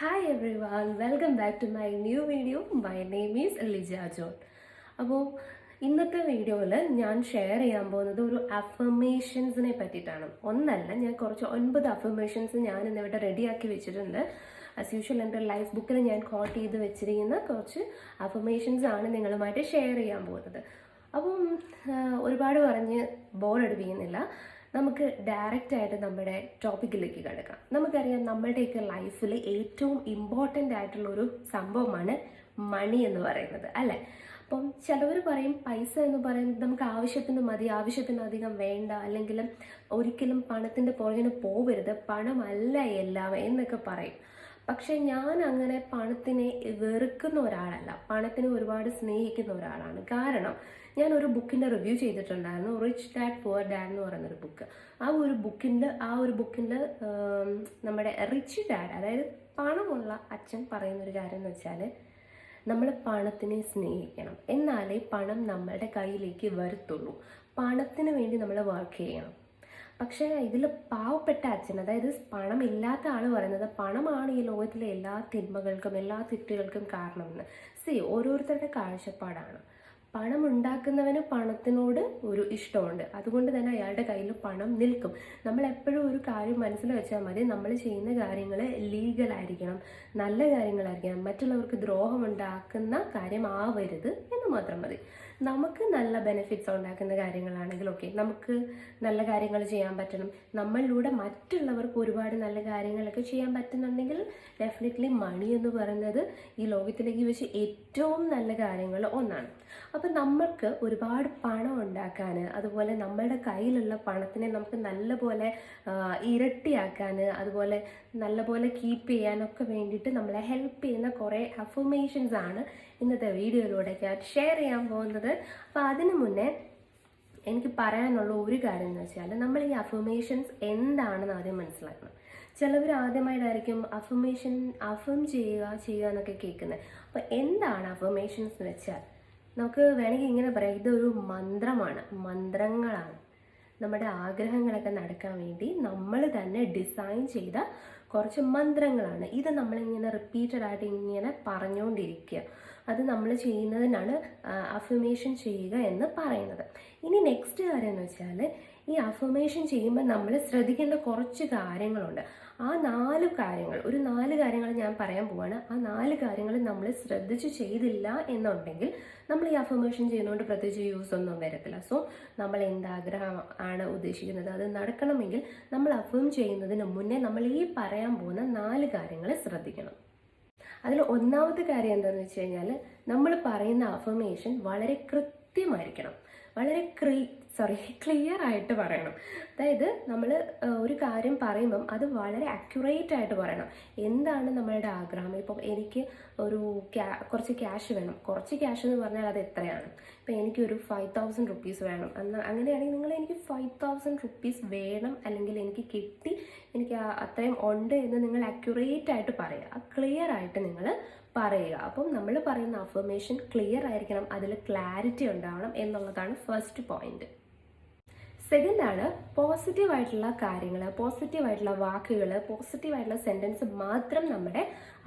Hi everyone, welcome back to my new video. My name is Lija John. അപ്പോൾ ഇന്നത്തെ വീഡിയോയിൽ ഞാൻ ഷെയർ ചെയ്യാൻ പോകുന്നത് ഒരു അഫർമേഷൻസിനെ പറ്റിയിട്ടാണ്. ഒന്നല്ല, ഞാൻ കുറച്ച് 9 അഫർമേഷൻസ് ഞാൻ ഇന്നിവിടെ റെഡിയാക്കി വെച്ചിട്ടുണ്ട്. ആസ് യൂഷ്വൽ എൻ്റെ ലൈഫ് ബുക്കിൽ ഞാൻ കോട്ട് ചെയ്ത് വെച്ചിരിക്കുന്ന കുറച്ച് അഫർമേഷൻസ് ആണ് നിങ്ങളുമായിട്ട് ഷെയർ ചെയ്യാൻ പോകുന്നത്. അപ്പം ഒരുപാട് പറഞ്ഞ് ബോറടിപ്പിക്കുന്നില്ല, നമുക്ക് ഡയറക്റ്റ് ആയിട്ട് നമ്മുടെ ടോപ്പിക്കിലേക്ക് കിടക്കാം. നമുക്കറിയാം, നമ്മളുടെയൊക്കെ ലൈഫിൽ ഏറ്റവും ഇമ്പോർട്ടൻ്റ് ആയിട്ടുള്ള ഒരു സംഭവമാണ് മണി എന്ന് പറയുന്നത്, അല്ലേ? അപ്പം ചിലവർ പറയും പൈസ എന്ന് പറയുന്നത് നമുക്ക് ആവശ്യത്തിന് മതി, ആവശ്യത്തിനധികം വേണ്ട, അല്ലെങ്കിൽ ഒരിക്കലും പണത്തിൻ്റെ പുറകിന് പോവരുത്, പണമല്ല എല്ലാം എന്നൊക്കെ പറയും. പക്ഷെ ഞാൻ അങ്ങനെ പണത്തിനെ വെറുക്കുന്ന ഒരാളല്ല, പണത്തിനെ ഒരുപാട് സ്നേഹിക്കുന്ന ഒരാളാണ്. കാരണം ഞാൻ ഒരു ബുക്കിൻ്റെ റിവ്യൂ ചെയ്തിട്ടുണ്ടായിരുന്നു, റിച്ച് ഡാഡ് പുവർ ഡാഡ് എന്ന് പറയുന്നൊരു ബുക്ക്. ആ ഒരു ബുക്കിൻ്റെ നമ്മുടെ റിച്ച് ഡാഡ്, അതായത് പണമുള്ള അച്ഛൻ പറയുന്നൊരു കാര്യം എന്ന് വെച്ചാൽ, നമ്മൾ പണത്തിനെ സ്നേഹിക്കണം, എന്നാലേ പണം നമ്മളുടെ കയ്യിലേക്ക് വരത്തുള്ളൂ. പണത്തിന് വേണ്ടി നമ്മൾ വർക്ക് ചെയ്യണം. പക്ഷേ ഇതിൽ പാവപ്പെട്ട അച്ഛൻ, അതായത് പണമില്ലാത്ത ആൾ പറയുന്നത് പണമാണ് ഈ ലോകത്തിലെ എല്ലാ തിന്മകൾക്കും എല്ലാ തെറ്റുകൾക്കും കാരണമെന്ന്. ഓരോരുത്തരുടെ കാഴ്ചപ്പാടാണ്. പണം ഉണ്ടാക്കുന്നവന് പണത്തിനോട് ഒരു ഇഷ്ടമുണ്ട്, അതുകൊണ്ട് തന്നെ അയാളുടെ കയ്യിൽ പണം നിൽക്കും. നമ്മൾ എപ്പോഴും ഒരു കാര്യം മനസ്സിൽ വെച്ചാൽ മതി, നമ്മൾ ചെയ്യുന്ന കാര്യങ്ങൾ ലീഗലായിരിക്കണം, നല്ല കാര്യങ്ങളായിരിക്കണം, മറ്റുള്ളവർക്ക് ദ്രോഹം ഉണ്ടാക്കുന്ന കാര്യം ആവരുത് എന്ന് മാത്രം മതി. നമുക്ക് നല്ല ബെനിഫിറ്റ്സ് ഉണ്ടാക്കുന്ന കാര്യങ്ങളാണെങ്കിൽ ഓക്കെ, നമുക്ക് നല്ല കാര്യങ്ങൾ ചെയ്യാൻ പറ്റണം, നമ്മളിലൂടെ മറ്റുള്ളവർക്ക് ഒരുപാട് നല്ല കാര്യങ്ങളൊക്കെ ചെയ്യാൻ പറ്റുന്നുണ്ടെങ്കിൽ ഡെഫിനറ്റ്ലി മണി എന്ന് പറയുന്നത് ഈ ലോകത്തിലേക്ക് വെച്ച് ഏറ്റവും നല്ല കാര്യങ്ങൾ ഒന്നാണ്. അപ്പം നമ്മൾക്ക് ഒരുപാട് പണം ഉണ്ടാക്കാൻ, അതുപോലെ നമ്മളുടെ കയ്യിലുള്ള പണത്തിനെ നമുക്ക് നല്ലപോലെ ഇരട്ടിയാക്കാൻ, അതുപോലെ നല്ലപോലെ കീപ്പ് ചെയ്യാനൊക്കെ വേണ്ടിയിട്ട് നമ്മളെ ഹെൽപ്പ് ചെയ്യുന്ന കുറേ അഫർമേഷൻസ് ആണ് ഇന്നത്തെ വീഡിയോയിലൂടെ ഞാൻ ഷെയർ ചെയ്യാൻ പോകുന്നത്. അപ്പോൾ അതിനു മുന്നേ എനിക്ക് പറയാനുള്ള ഒരു കാര്യം എന്ന് വെച്ചാൽ, നമ്മൾ ഈ അഫർമേഷൻസ് എന്താണെന്ന് ആദ്യം മനസ്സിലാക്കണം. ചിലവർ ആദ്യമായിട്ടായിരിക്കും അഫേം ചെയ്യുക എന്നൊക്കെ കേൾക്കുന്നത്. അപ്പോൾ എന്താണ് അഫർമേഷൻസ് എന്ന് വെച്ചാൽ, നമുക്ക് വേണമെങ്കിൽ ഇങ്ങനെ പറയാം, ഇതൊരു മന്ത്രങ്ങളാണ്. നമ്മുടെ ആഗ്രഹങ്ങളൊക്കെ നടക്കാൻ വേണ്ടി നമ്മൾ തന്നെ ഡിസൈൻ ചെയ്ത കുറച്ച് മന്ത്രങ്ങളാണ്. ഇത് നമ്മളിങ്ങനെ റിപ്പീറ്റഡ് ആയിട്ട് ഇങ്ങനെ പറഞ്ഞുകൊണ്ടിരിക്കുക, അത് നമ്മൾ ചെയ്യുന്നതിനാണ് അഫർമേഷൻ ചെയ്യുക എന്ന് പറയുന്നത്. ഇനി നെക്സ്റ്റ് കാര്യം എന്ന് വെച്ചാൽ, ഈ അഫർമേഷൻ ചെയ്യുമ്പോൾ നമ്മൾ ശ്രദ്ധിക്കേണ്ട കുറച്ച് കാര്യങ്ങളുണ്ട്. ആ 4 കാര്യങ്ങൾ ഞാൻ പറയാൻ പോവാണ്. ആ 4 കാര്യങ്ങൾ നമ്മൾ ശ്രദ്ധിച്ച് ചെയ്തില്ല എന്നുണ്ടെങ്കിൽ നമ്മൾ ഈ അഫർമേഷൻ ചെയ്യുന്നതുകൊണ്ട് പ്രത്യേകിച്ച് യൂസ് ഒന്നും വരത്തില്ല. സോ നമ്മൾ എന്താഗ്രഹം ആണ് ഉദ്ദേശിക്കുന്നത് അത് നടക്കണമെങ്കിൽ നമ്മൾ അഫേം ചെയ്യുന്നതിന് മുന്നേ നമ്മൾ ഈ പറയാൻ പോകുന്ന 4 കാര്യങ്ങൾ ശ്രദ്ധിക്കണം. അതിൽ ഒന്നാമത്തെ കാര്യം എന്താണെന്ന് വെച്ച് കഴിഞ്ഞാൽ, നമ്മൾ പറയുന്ന അഫർമേഷൻ വളരെ കൃത്യമായിരിക്കണം, വളരെ ക്ലിയർ ആയിട്ട് പറയണം. അതായത് നമ്മൾ ഒരു കാര്യം പറയുമ്പം അത് വളരെ അക്യുറേറ്റ് ആയിട്ട് പറയണം. എന്താണ് നമ്മളുടെ ആഗ്രഹം? ഇപ്പം എനിക്ക് കുറച്ച് ക്യാഷ് വേണം. കുറച്ച് ക്യാഷ് എന്ന് പറഞ്ഞാൽ അത് എത്രയാണ്? ഇപ്പം എനിക്കൊരു 5000 റുപ്പീസ് വേണം. അങ്ങനെയാണെങ്കിൽ നിങ്ങൾ എനിക്ക് 5000 റുപ്പീസ് വേണം, അല്ലെങ്കിൽ എനിക്ക് കിട്ടി, എനിക്ക് അത്രയും ഉണ്ട് എന്ന് നിങ്ങൾ അക്യുറേറ്റ് ആയിട്ട് പറയുക, ക്ലിയർ ആയിട്ട് നിങ്ങൾ പറയുക. അപ്പം നമ്മൾ പറയുന്ന അഫർമേഷൻ ക്ലിയർ ആയിരിക്കണം, അതിൽ ക്ലാരിറ്റി ഉണ്ടാവണം എന്നുള്ളതാണ് ഫസ്റ്റ് പോയിന്റ്. സെക്കൻഡ് ആണ് പോസിറ്റീവായിട്ടുള്ള കാര്യങ്ങൾ, പോസിറ്റീവായിട്ടുള്ള വാക്കുകൾ, പോസിറ്റീവായിട്ടുള്ള സെൻറ്റൻസ് മാത്രം നമ്മുടെ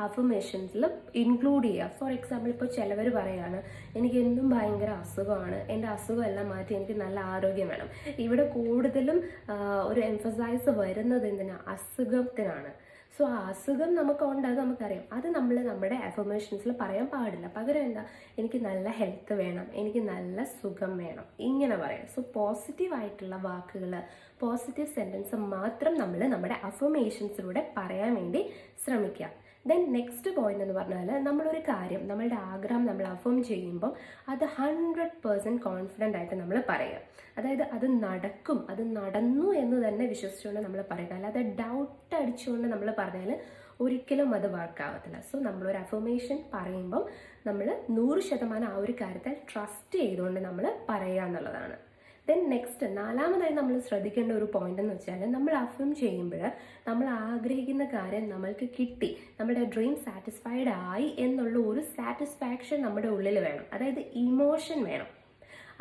അഫർമേഷൻസിൽ ഇൻക്ലൂഡ് ചെയ്യുക. ഫോർ എക്സാമ്പിൾ, ഇപ്പോൾ ചിലവർ പറയുകയാണ്, എനിക്ക് എന്നും ഭയങ്കര അസുഖമാണ്, എൻ്റെ അസുഖം എല്ലാം മാറ്റി എനിക്ക് നല്ല ആരോഗ്യം വേണം. ഇവിടെ കൂടുതലും ഒരു എംഫസൈസ് വരുന്നത് അസുഖത്തിനാണ്. സോ ആ അസുഖം നമുക്കുണ്ട്, അത് നമുക്കറിയാം, അത് നമ്മൾ നമ്മുടെ അഫർമേഷൻസിൽ പറയാൻ പാടില്ല. പകരം എന്താ, എനിക്ക് നല്ല ഹെൽത്ത് വേണം, എനിക്ക് നല്ല സുഖം വേണം, ഇങ്ങനെ പറയാം. സോ പോസിറ്റീവായിട്ടുള്ള വാക്കുകൾ, പോസിറ്റീവ് സെൻറ്റൻസ് മാത്രം നമ്മൾ നമ്മുടെ അഫർമേഷൻസിലൂടെ പറയാൻ വേണ്ടി ശ്രമിക്കുക. ദെൻ നെക്സ്റ്റ് പോയിന്റ് എന്ന് പറഞ്ഞാൽ, നമ്മളൊരു കാര്യം, നമ്മളുടെ ആഗ്രഹം നമ്മൾ അഫേം ചെയ്യുമ്പോൾ അത് 100% കോൺഫിഡൻ്റ് ആയിട്ട് നമ്മൾ പറയുക. അതായത് അത് നടക്കും, അത് നടന്നു എന്ന് തന്നെ വിശ്വസിച്ചുകൊണ്ട് നമ്മൾ പറയുക, അല്ലാതെ ഡൗട്ട് അടിച്ചുകൊണ്ട് നമ്മൾ പറഞ്ഞാൽ ഒരിക്കലും അത് വർക്കാവത്തില്ല. സോ നമ്മളൊരു അഫർമേഷൻ പറയുമ്പം നമ്മൾ 100% ആ ഒരു കാര്യത്തിൽ ട്രസ്റ്റ് ചെയ്തുകൊണ്ട് നമ്മൾ പറയുക എന്നുള്ളതാണ്. ദെൻ നെക്സ്റ്റ്, നാലാമതായി നമ്മൾ ശ്രദ്ധിക്കേണ്ട ഒരു പോയിന്റ് എന്ന് വെച്ചാൽ, നമ്മൾ അഫേം ചെയ്യുമ്പോൾ നമ്മൾ ആഗ്രഹിക്കുന്ന കാര്യം നമ്മൾക്ക് കിട്ടി, നമ്മുടെ ഡ്രീം സാറ്റിസ്ഫൈഡ് ആയി എന്നുള്ള ഒരു സാറ്റിസ്ഫാക്ഷൻ നമ്മുടെ ഉള്ളിൽ വേണം, അതായത് ഇമോഷൻ വേണം.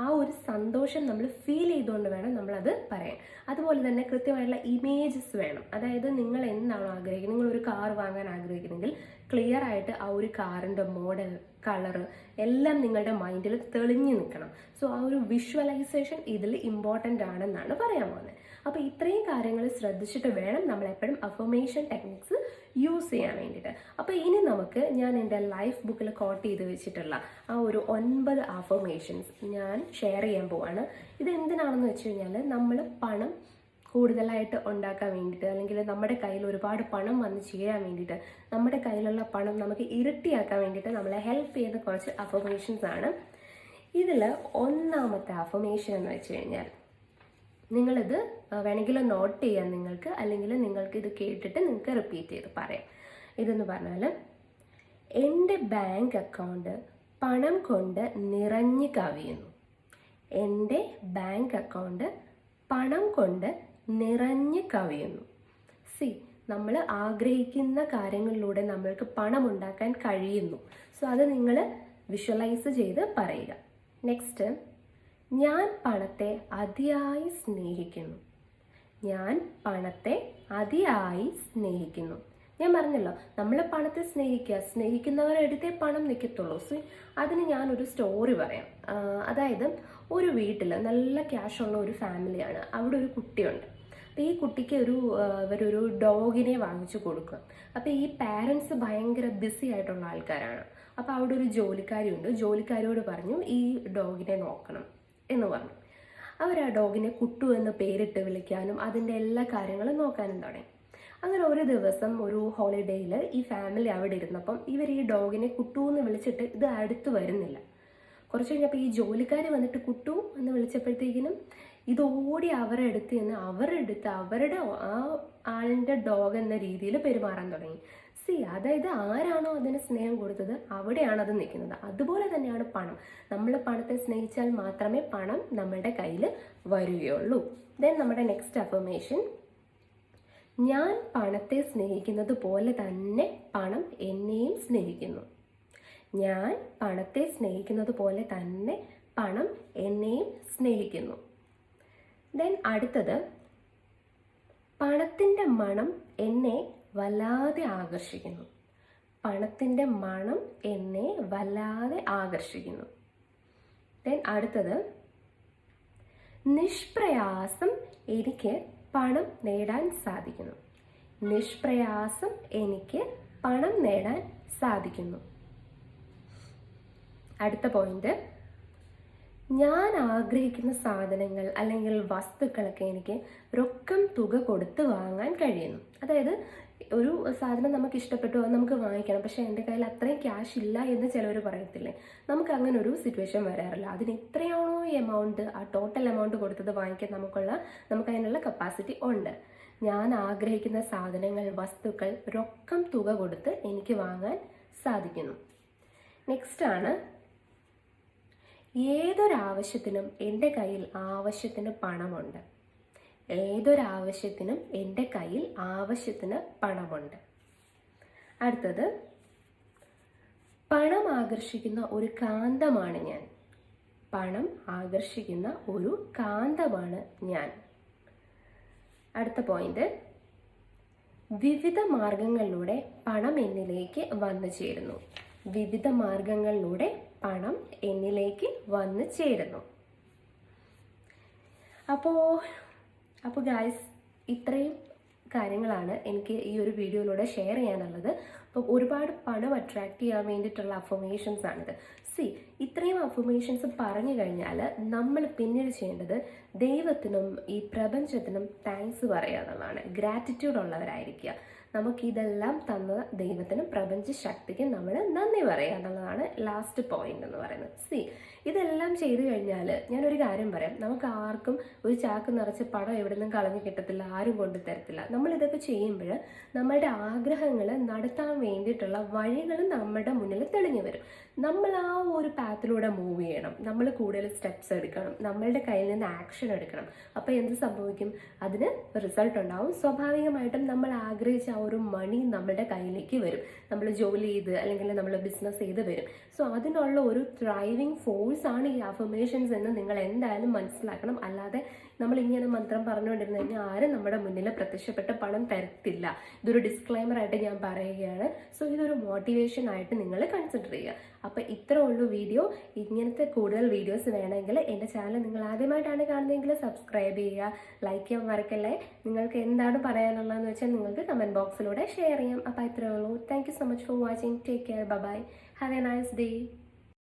ആ ഒരു സന്തോഷം നമ്മൾ ഫീൽ ചെയ്തുകൊണ്ട് വേണം നമ്മളത് പറയാൻ. അതുപോലെ തന്നെ കൃത്യമായിട്ടുള്ള ഇമേജസ് വേണം. അതായത് നിങ്ങൾ എന്താണോ ആഗ്രഹിക്കുന്നത്, നിങ്ങൾ ഒരു കാർ വാങ്ങാൻ ആഗ്രഹിക്കുന്നെങ്കിൽ ക്ലിയർ ആയിട്ട് ആ ഒരു കാറിൻ്റെ മോഡൽ, കളറ് എല്ലാം നിങ്ങളുടെ മൈൻഡിൽ തെളിഞ്ഞു നിൽക്കണം. സോ ആ ഒരു വിഷ്വലൈസേഷൻ ഇതിൽ ഇമ്പോർട്ടൻ്റ് ആണെന്നാണ് പറയാൻ പോകുന്നത്. അപ്പോൾ ഇത്രയും കാര്യങ്ങൾ ശ്രദ്ധിച്ചിട്ട് വേണം നമ്മൾ എപ്പോഴും അഫർമേഷൻ ടെക്നിക്സ് യൂസ് ചെയ്യാൻ വേണ്ടിയിട്ട്. അപ്പോൾ ഇനി നമുക്ക് ഞാൻ എൻ്റെ ലൈഫ് ബുക്കിൽ കോട്ട് ചെയ്ത് വെച്ചിട്ടുള്ള ആ ഒരു 9 അഫർമേഷൻസ് ഞാൻ ഷെയർ ചെയ്യാൻ പോവാണ്. ഇത് എന്തിനാണെന്ന് വെച്ച് കഴിഞ്ഞാൽ നമ്മൾ പണം കൂടുതലായിട്ട് ഉണ്ടാക്കാൻ വേണ്ടിയിട്ട്, അല്ലെങ്കിൽ നമ്മുടെ കയ്യിൽ ഒരുപാട് പണം വന്ന് ചേരാൻ വേണ്ടിയിട്ട്, നമ്മുടെ കയ്യിലുള്ള പണം നമുക്ക് ഇരട്ടിയാക്കാൻ വേണ്ടിയിട്ട് നമ്മളെ ഹെൽപ്പ് ചെയ്യുന്ന കുറച്ച് അഫർമേഷൻസ് ആണ്. ഇതിൽ ഒന്നാമത്തെ അഫർമേഷൻ എന്ന് വെച്ച് കഴിഞ്ഞാൽ, നിങ്ങളിത് വേണമെങ്കിൽ നോട്ട് ചെയ്യാം നിങ്ങൾക്ക്, അല്ലെങ്കിൽ നിങ്ങൾക്ക് ഇത് കേട്ടിട്ട് നിങ്ങൾക്ക് റിപ്പീറ്റ് ചെയ്ത് പറയാം. ഇതെന്ന് പറഞ്ഞാൽ, എൻ്റെ ബാങ്ക് അക്കൗണ്ട് പണം കൊണ്ട് നിറഞ്ഞു കവിയുന്നു. എൻ്റെ ബാങ്ക് അക്കൗണ്ട് പണം കൊണ്ട് നിറഞ്ഞു കവിയുന്നു. നമ്മൾ ആഗ്രഹിക്കുന്ന കാര്യങ്ങളിലൂടെ നമ്മൾക്ക് പണം ഉണ്ടാക്കാൻ കഴിയുന്നു. സോ അത് നിങ്ങൾ വിഷ്വലൈസ് ചെയ്ത് പറയുക. നെക്സ്റ്റ്, ഞാൻ പണത്തെ അതിയായി സ്നേഹിക്കുന്നു. ഞാൻ പണത്തെ അതിയായി സ്നേഹിക്കുന്നു. ഞാൻ പറഞ്ഞല്ലോ, നമ്മൾ പണത്തെ സ്നേഹിക്കുന്നവരുടെ അടുത്തേ പണം നിൽക്കത്തുള്ളൂ. സോ അതിന് ഞാനൊരു സ്റ്റോറി പറയാം. അതായത് ഒരു വീട്ടിൽ നല്ല ക്യാഷുള്ള ഒരു ഫാമിലിയാണ്. അവിടെ ഒരു കുട്ടിയുണ്ട്. അപ്പോൾ ഈ കുട്ടിക്ക് ഇവരൊരു ഡോഗിനെ വാങ്ങിച്ചു കൊടുക്കുക. അപ്പോൾ ഈ പാരൻസ് ഭയങ്കര ബിസി ആയിട്ടുള്ള ആൾക്കാരാണ്. അപ്പോൾ അവിടെ ഒരു ജോലിക്കാരിയുണ്ട്. ജോലിക്കാരിയോട് പറഞ്ഞു ഈ ഡോഗിനെ നോക്കണം എന്ന് പറഞ്ഞു. അവർ ആ ഡോഗിനെ കുട്ടു എന്ന് പേരിട്ട് വിളിക്കാനും അതിൻ്റെ എല്ലാ കാര്യങ്ങളും നോക്കാനും തുടങ്ങി. അങ്ങനെ ഒരു ദിവസം ഒരു ഹോളിഡേയിൽ ഈ ഫാമിലി അവിടെ ഇരുന്നപ്പം ഇവർ ഈ ഡോഗിനെ കുട്ടു എന്ന് വിളിച്ചിട്ട് ഇത് അടുത്ത് വരുന്നില്ല. കുറച്ച് കഴിഞ്ഞപ്പോൾ ഈ ജോലിക്കാർ വന്നിട്ട് കുട്ടു എന്ന് വിളിച്ചപ്പോഴത്തേക്കിനും ഇത് ഓടി അവരുടെ അടുത്ത് നിന്ന് അവരുടെ ആ ആളിൻ്റെ ഡോഗ് എന്ന രീതിയിൽ പെരുമാറാൻ തുടങ്ങി. അതായത് ആരാണോ അതിന് സ്നേഹം കൊടുത്തത് അവിടെയാണ് അത് നിൽക്കുന്നത്. അതുപോലെ തന്നെയാണ് പണം. നമ്മൾ പണത്തെ സ്നേഹിച്ചാൽ മാത്രമേ പണം നമ്മളുടെ കയ്യിൽ വരികയുള്ളൂ. ദെൻ നമ്മുടെ നെക്സ്റ്റ് അഫർമേഷൻ, ഞാൻ പണത്തെ സ്നേഹിക്കുന്നത് പോലെ തന്നെ പണം എന്നെയും സ്നേഹിക്കുന്നു. ഞാൻ പണത്തെ സ്നേഹിക്കുന്നത് പോലെ തന്നെ പണം എന്നെയും സ്നേഹിക്കുന്നു. ദെൻ അടുത്തത്, പണത്തിൻ്റെ മണം എന്നെ വല്ലാതെ ആകർഷിക്കുന്നു. പണത്തിൻ്റെ മണം എന്നെ വല്ലാതെ ആകർഷിക്കുന്നു. ദെൻ അടുത്തത്, നിഷ്പ്രയാസം എനിക്ക് പണം നേടാൻ സാധിക്കുന്നു. നിഷ്പ്രയാസം എനിക്ക് പണം നേടാൻ സാധിക്കുന്നു. അടുത്ത പോയിന്റ്, ഞാൻ ആഗ്രഹിക്കുന്ന സാധനങ്ങൾ അല്ലെങ്കിൽ വസ്തുക്കളൊക്കെ എനിക്ക് രൊക്കം തുക കൊടുത്ത് വാങ്ങാൻ കഴിയുന്നു. അതായത് ഒരു സാധനം നമുക്ക് ഇഷ്ടപ്പെട്ടു, അത് നമുക്ക് വാങ്ങിക്കണം, പക്ഷേ എൻ്റെ കയ്യിൽ അത്രയും ക്യാഷ് ഇല്ല എന്ന് ചിലവർ പറയത്തില്ലേ. നമുക്ക് അങ്ങനെ ഒരു സിറ്റുവേഷൻ വരാറില്ല. അതിന് എത്രയാണോ എമൗണ്ട്, ആ ടോട്ടൽ എമൗണ്ട് കൊടുത്തത് വാങ്ങിക്കാൻ നമുക്ക് അതിനുള്ള കപ്പാസിറ്റി ഉണ്ട്. ഞാൻ ആഗ്രഹിക്കുന്ന സാധനങ്ങൾ, വസ്തുക്കൾ രൊക്കം തുക കൊടുത്ത് എനിക്ക് വാങ്ങാൻ സാധിക്കുന്നു. നെക്സ്റ്റ് ആണ്, ഏതൊരാവശ്യത്തിനും എൻ്റെ കയ്യിൽ ആവശ്യത്തിന് പണമുണ്ട്. ഏതൊരാവശ്യത്തിനും എൻ്റെ കയ്യിൽ ആവശ്യത്തിന് പണമുണ്ട്. അടുത്തത്, പണം ആകർഷിക്കുന്ന ഒരു കാന്തമാണ് ഞാൻ. പണം ആകർഷിക്കുന്ന ഒരു കാന്തമാണ് ഞാൻ. അടുത്ത പോയിന്റ്, വിവിധ മാർഗങ്ങളിലൂടെ പണം എന്നിലേക്ക് വന്നു ചേരുന്നു. വിവിധ മാർഗങ്ങളിലൂടെ പണം എന്നിലേക്ക് വന്നു ചേരുന്നു. അപ്പോൾ ഗായ്സ്, ഇത്രയും കാര്യങ്ങളാണ് എനിക്ക് ഈ ഒരു വീഡിയോയിലൂടെ ഷെയർ ചെയ്യാനുള്ളത്. അപ്പോൾ ഒരുപാട് പണം അട്രാക്ട് ചെയ്യാൻ വേണ്ടിയിട്ടുള്ള അഫർമേഷൻസ് ആണിത്. ഇത്രയും അഫർമേഷൻസ് പറഞ്ഞു കഴിഞ്ഞാൽ നമ്മൾ പിന്നീട് ചെയ്യേണ്ടത് ദൈവത്തിനും ഈ പ്രപഞ്ചത്തിനും താങ്ക്സ് പറയുക എന്നുള്ളതാണ്. ഗ്രാറ്റിറ്റ്യൂഡ് ഉള്ളവരായിരിക്കുക. നമുക്കിതെല്ലാം തന്ന ദൈവത്തിനും പ്രപഞ്ച ശക്തിക്കും നമ്മൾ നന്ദി പറയുക എന്നുള്ളതാണ് ലാസ്റ്റ് പോയിന്റ് എന്ന് പറയുന്നത്. ഇതെല്ലാം ചെയ്തു കഴിഞ്ഞാൽ ഞാനൊരു കാര്യം പറയാം, നമുക്ക് ആർക്കും ഒരു ചാക്ക് നിറച്ച് പണം എവിടെ നിന്നും കളഞ്ഞു കിട്ടത്തില്ല, ആരും കൊണ്ടു തരത്തില്ല. നമ്മളിതൊക്കെ ചെയ്യുമ്പോൾ നമ്മളുടെ ആഗ്രഹങ്ങൾ നടത്താൻ വേണ്ടിയിട്ടുള്ള വഴികൾ നമ്മുടെ മുന്നിൽ തെളിഞ്ഞു വരും. നമ്മൾ ആ ഒരു പാത്തിലൂടെ മൂവ് ചെയ്യണം. നമ്മൾ കൂടുതൽ സ്റ്റെപ്സ് എടുക്കണം. നമ്മളുടെ കയ്യിൽ നിന്ന് ആക്ഷൻ എടുക്കണം. അപ്പോൾ എന്ത് സംഭവിക്കും? അതിന് റിസൾട്ട് ഉണ്ടാവും. സ്വാഭാവികമായിട്ടും നമ്മൾ ആഗ്രഹിച്ച ആ ഒരു മണി നമ്മുടെ കയ്യിലേക്ക് വരും. നമ്മൾ ജോലി ചെയ്ത് അല്ലെങ്കിൽ നമ്മൾ ബിസിനസ് ചെയ്ത് വരും. സോ അതിനുള്ള ഒരു ത്രൈവിങ് ഫോഴ്സ് ആണ് ഈ അഫർമേഷൻസ് എന്ന് നിങ്ങൾ എന്തായാലും മനസ്സിലാക്കണം. അല്ലാതെ നമ്മളിങ്ങനെ മന്ത്രം പറഞ്ഞുകൊണ്ടിരുന്നു കഴിഞ്ഞാൽ ആരും നമ്മുടെ മുന്നിൽ പ്രത്യക്ഷപ്പെട്ട് പണം തരത്തില്ല. ഇതൊരു ഡിസ്ക്ലൈമർ ആയിട്ട് ഞാൻ പറയുകയാണ്. സോ ഇതൊരു മോട്ടിവേഷൻ ആയിട്ട് നിങ്ങൾ കൺസിഡർ ചെയ്യുക. അപ്പോൾ ഇത്രേ ഉള്ളൂ വീഡിയോ. ഇങ്ങനത്തെ കൂടുതൽ വീഡിയോസ് വേണമെങ്കിൽ എൻ്റെ ചാനൽ നിങ്ങൾ ആദ്യമായിട്ടാണ് കാണുന്നതെങ്കിൽ സബ്സ്ക്രൈബ് ചെയ്യുക, ലൈക്ക് ചെയ്യാൻ മറക്കല്ലേ. നിങ്ങൾക്ക് എന്താണ് പറയാനുള്ളതെന്ന് വെച്ചാൽ നിങ്ങൾക്ക് കമൻറ്റ് ബോക്സിലൂടെ ഷെയർ ചെയ്യാം. അപ്പോൾ ഇത്രേ ഉള്ളൂ. Thank you so much for watching. Take care. Bye. Have a nice day.